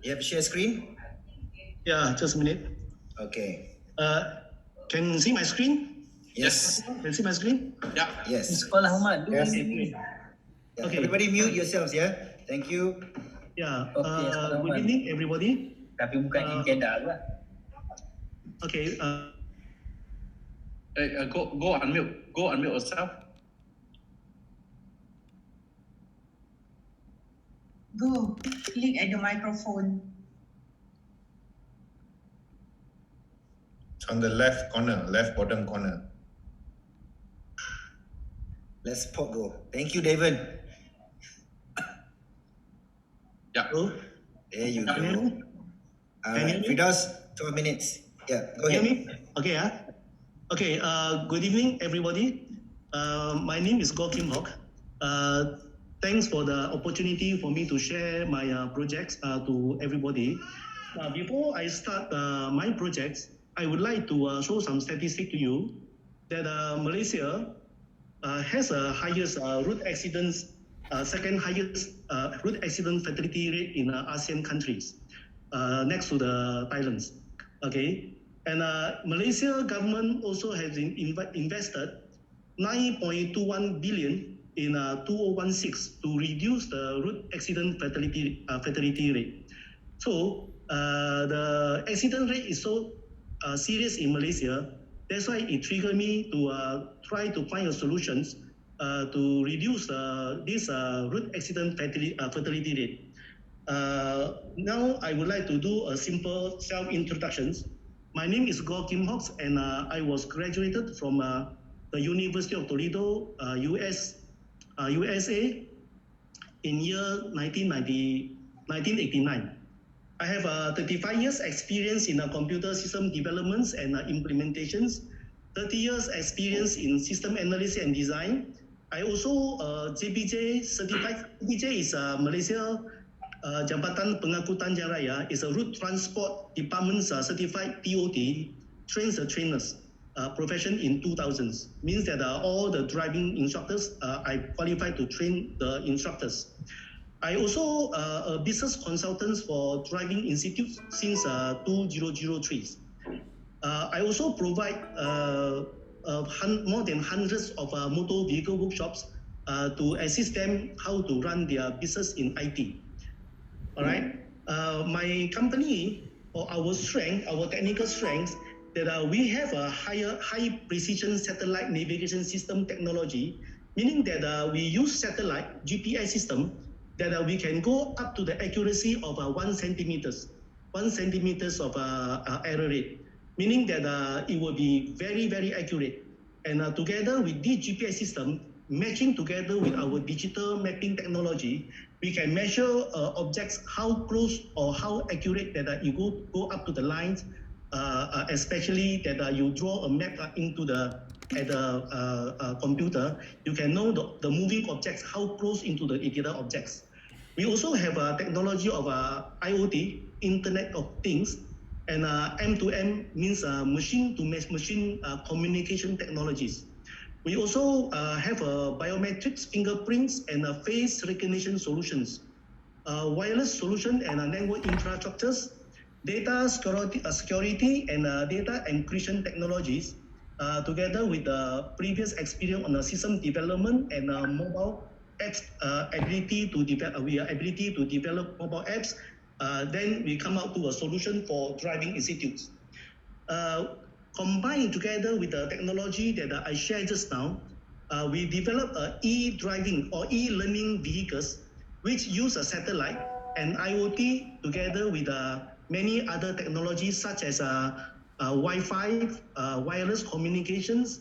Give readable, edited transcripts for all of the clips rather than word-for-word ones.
You have to share screen? Yeah, just a minute. Okay. Can you see my screen? Yes. Can you see my screen? Yeah. Yes. Sekolah Ahmad. Yes. Okay. Yeah. Okay. Everybody mute yourselves, yeah? Thank you. Yeah. Okay, Good evening, everybody. Tapi bukan Kedah lah. Okay. Go unmute. Go unmute yourself. Go, click at the microphone. It's on the left corner, left bottom corner. Let's support go. Thank you, David. Yeah. Hello. There you Can you hear go. me? Alright, Firdaus, 12 minutes. Yeah, go Hear ahead. me? Okay. Okay. Good evening, everybody. My name is Goh Kim Hock. Thanks for the opportunity for me to share my projects to everybody. Before I start my projects, I would like to show some statistics to you that Malaysia has a highest road accidents, second highest road accident fatality rate in ASEAN countries, next to the Thailand. Okay, and Malaysia government also has invested 9.21 billion in 2016 to reduce the road accident fatality rate. So the accident rate is so serious in Malaysia. That's why it triggered me to try to find a solutions to reduce this road accident fatality rate. Now I would like to do a simple self-introductions. My name is Goh Kim Hock, and I was graduated from the University of Toledo, USA, in year 1989. I have 35 years experience in computer system developments and implementations, 30 years experience in system analysis and design. I also JPJ certified. JPJ is Malaysia Jambatan Pengangkutan Jalan Raya, is a route transport department certified TOT, trains the trainers. Profession in 2000s means that all the driving instructors I qualified to train the instructors. I also a business consultant for driving institutes since 2003. I also provide more than hundreds of motor vehicle workshops to assist them how to run their business in IT. All right. My company or our strength, our technical strength, that we have a high precision satellite navigation system technology, meaning that we use satellite GPS system that we can go up to the accuracy of 1 centimeters of error rate, meaning that it will be very, very accurate. And together with this GPS system, matching together with our digital mapping technology, we can measure objects how close or how accurate that you go up to the lines, especially that you draw a map into the computer. You can know the moving objects how close into the other objects. We also have a technology of IoT, Internet of Things, and M2M means machine-to-machine communication technologies. We also have biometrics, fingerprints, and face recognition solutions, wireless solution and network infrastructures, data security and data encryption technologies, together with the previous experience on the system development and mobile apps ability to develop mobile apps. Then we come out to a solution for driving institutes. Combined together with the technology that I shared just now, we develop e-driving or e-learning vehicles which use a satellite and IoT together with many other technologies such as Wi-Fi, wireless communications,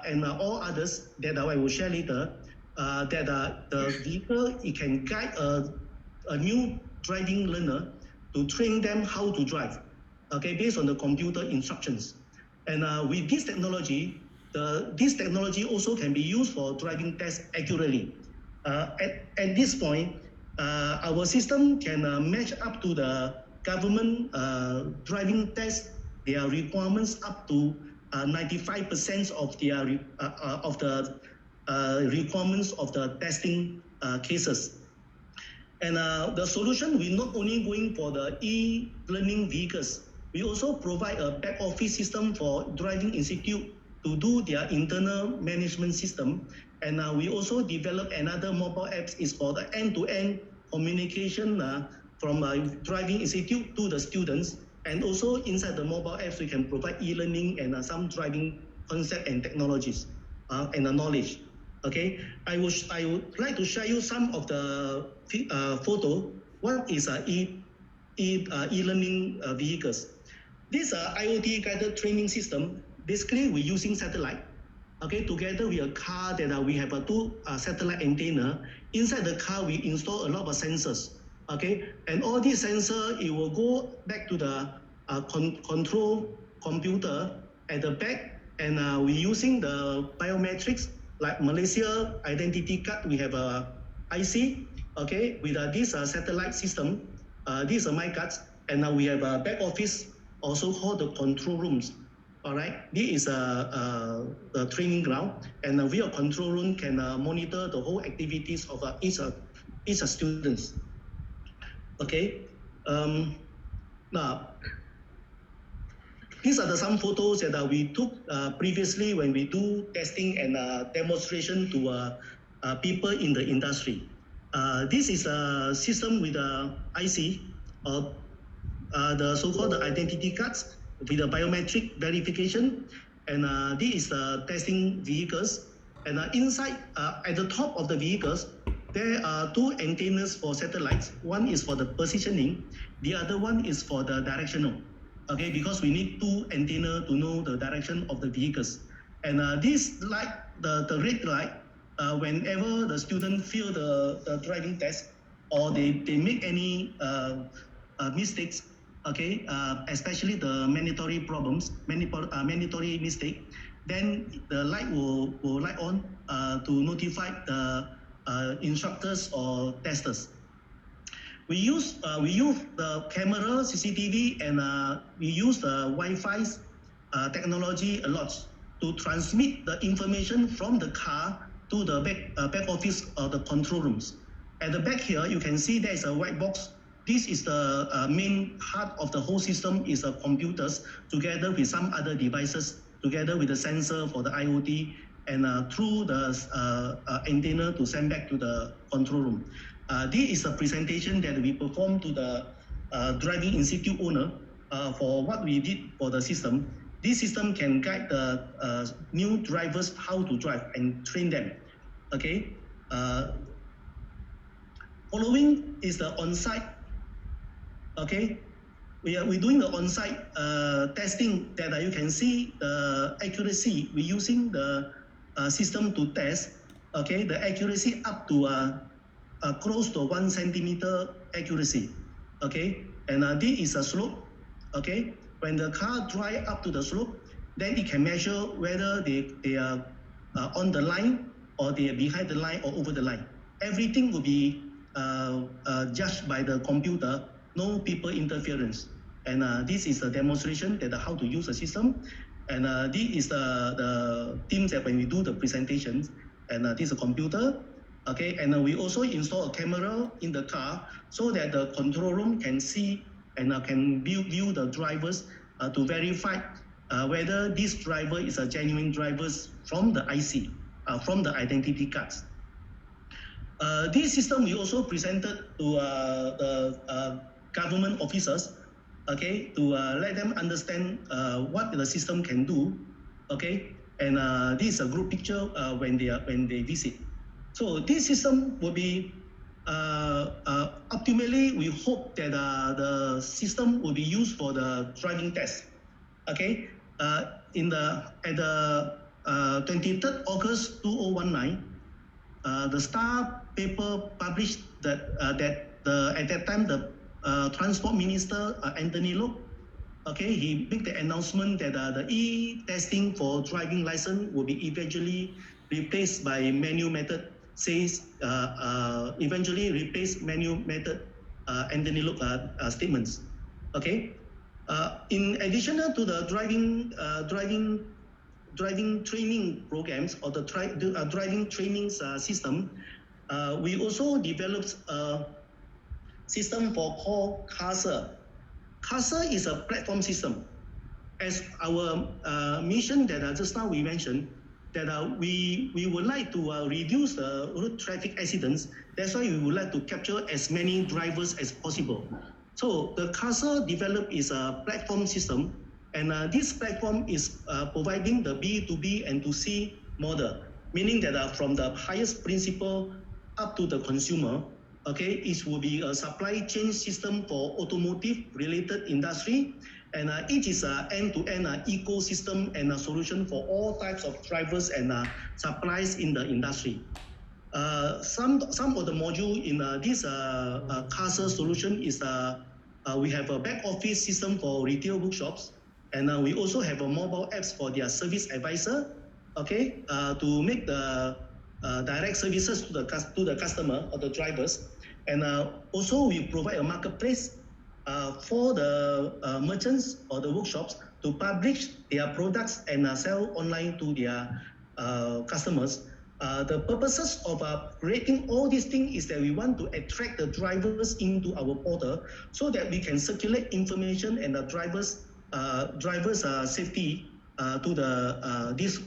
and all others that I will share later. That the vehicle, it can guide a new driving learner to train them how to drive, okay, based on the computer instructions. And with this technology, this technology also can be used for driving tests accurately. At this point, our system can match up to the government driving test, their requirements up to 95% of their requirements of the testing cases. And the solution, we're not only going for the e-learning vehicles, we also provide a back office system for driving institute to do their internal management system. And we also develop another mobile apps is for the end-to-end communication from driving institute to the students. And also inside the mobile apps, we can provide e-learning and some driving concept and technologies and knowledge. Okay, I would like to show you some of the photo. What is e-learning vehicles? This IoT guided training system, basically we're using satellite. Okay, together with a car that we have two satellite antenna. Inside the car, we install a lot of sensors. Okay, and all these sensors, it will go back to the control computer at the back, and we're using the biometrics like Malaysia identity card. We have a IC. Okay, with this satellite system, these are my cards, and now we have a back office, also called the control rooms. All right, this is the training ground, and via control room can monitor the whole activities of each students. Okay, now these are some photos that we took previously when we do testing and demonstration to people in the industry. This is a system with a IC, the so-called identity cards with the biometric verification, and this is the testing vehicles. And inside, at the top of the vehicles, there are two antennas for satellites. One is for the positioning, the other one is for the directional. Okay, because we need two antennas to know the direction of the vehicles. And this light, the red light, whenever the student fail the driving test or they make any mistakes, okay, especially the mandatory problems, mandatory mistake, then the light will light on to notify the instructors or testers. We use the camera, CCTV, and we use the Wi-Fi technology a lot to transmit the information from the car to the back office or the control rooms. At the back here, you can see there is a white box. This is the main heart of the whole system, is computers together with some other devices, together with the sensor for the IoT, and through the antenna to send back to the control room. This is a presentation that we performed to the driving institute owner for what we did for the system. This system can guide the new drivers how to drive and train them. Okay. Following is the on-site. Okay, we're doing the on-site testing that you can see the accuracy. We're using the system to test. Okay, the accuracy up to close to 1 centimeter accuracy. Okay, and this is a slope. Okay, when the car drive up to the slope, then it can measure whether they are on the line or they are behind the line or over the line. Everything will be judged by the computer, no people interference. And this is a demonstration that how to use the system. And this is the teams that when we do the presentations, and this is a computer. Okay, and we also install a camera in the car so that the control room can see and can view the drivers to verify whether this driver is a genuine driver from the IC, from the identity cards. This system we also presented to the government officers, okay, to let them understand what the system can do, okay, and this is a group picture when they visit. So this system will be ultimately we hope that the system will be used for the driving test. Okay, at the 23rd August 2019, the Star paper published that at that time the Transport Minister Anthony Loke, okay, he made the announcement that the e-testing for driving license will be eventually replaced by manual method. Says eventually replace manual method. Anthony Loke statements. Okay. In addition to the driving training programs or the driving training system, we also developed system called CASA. CASA is a platform system. As our mission that just now we mentioned, that we would like to reduce the road traffic accidents. That's why we would like to capture as many drivers as possible. So the CASA developed is a platform system, and this platform is providing the B2B and to C model, meaning that from the highest principle up to the consumer, okay, it will be a supply chain system for automotive related industry, and it is an end-to-end ecosystem and a solution for all types of drivers and supplies in the industry. Some of the module in this CASA solution is we have a back office system for retail workshops, and we also have a mobile apps for their service advisor, okay, to make the direct services to the customer or the drivers, and also we provide a marketplace for the merchants or the workshops to publish their products and sell online to their customers. The purposes of creating all these things is that we want to attract the drivers into our portal so that we can circulate information and the drivers safety to the these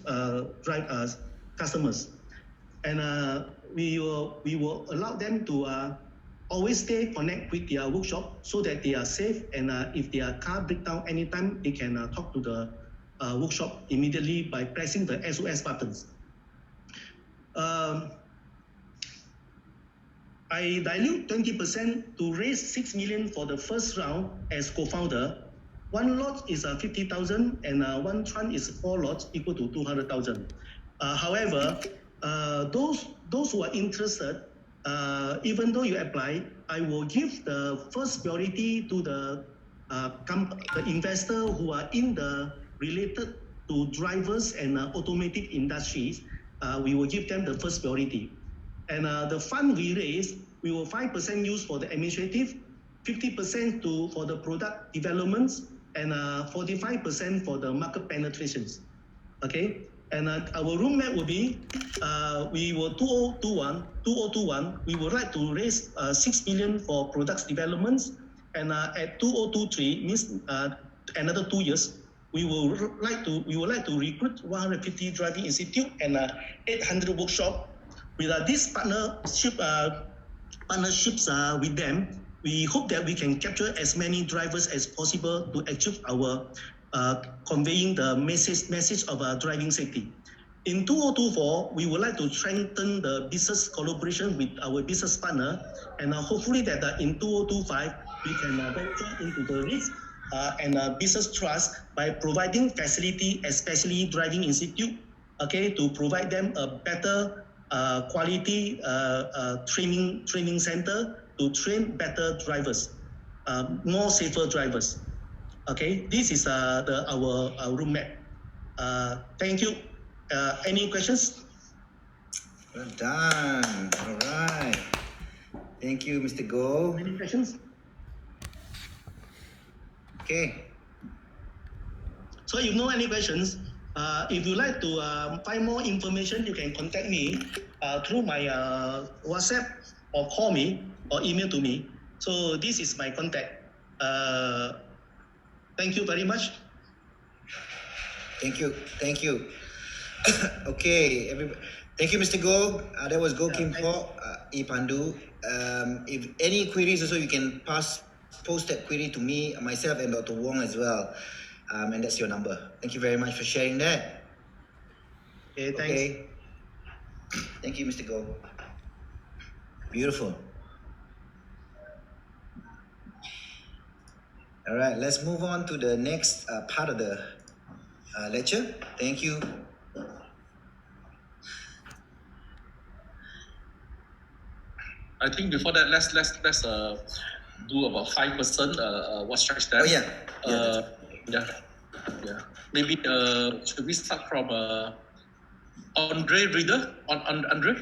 customers, and we will allow them to always stay connect with their workshop so that they are safe, and if their car break down anytime, they can talk to the workshop immediately by pressing the SOS buttons. I dilute 20% to raise 6 million for the first round as co-founder. One lot is 50,000, and one tranche is 4 lots equal to 200,000. However, those who are interested, even though you apply, I will give the first priority to the investor who are in the related to drivers and automotive industries. We will give them the first priority. And the fund we raise, we will 5% use for the administrative, 50% for the product developments, and 45% for the market penetrations. Okay, and our roadmap will be, we will 2021, we would like to raise 6 million for products developments, and at 2023 means another 2 years. We would like to recruit 150 driving institute and 800 workshop. With this partnerships with them, we hope that we can capture as many drivers as possible to achieve our conveying the message of driving safety. In 2024, we would like to strengthen the business collaboration with our business partner, and hopefully that in 2025 we can venture into the risk and business trust by providing facility, especially driving institute, okay, to provide them a better quality training center to train better drivers, more safer drivers. Okay, this is our roadmap. Thank you. Any questions? Well done. All right. Thank you, Mr. Go. Any questions? Okay. So if no any questions, if you like to find more information, you can contact me through my WhatsApp or call me or email to me. So this is my contact. Thank you very much. Thank you. Thank you. Okay, everybody. Thank you, Mr. Go. That was Go Kim Hok, Pandu. If any queries also, you can post that query to me, myself, and Dr. Wong as well. And that's your number. Thank you very much for sharing that. Okay, thanks. Okay. Thank you, Mr. Go. Beautiful. All right, let's move on to the next part of the lecture. Thank you. I think before that, let's do about 5%. What stretch that? Oh yeah. Yeah. Maybe should we start from Andre Reader? Andre?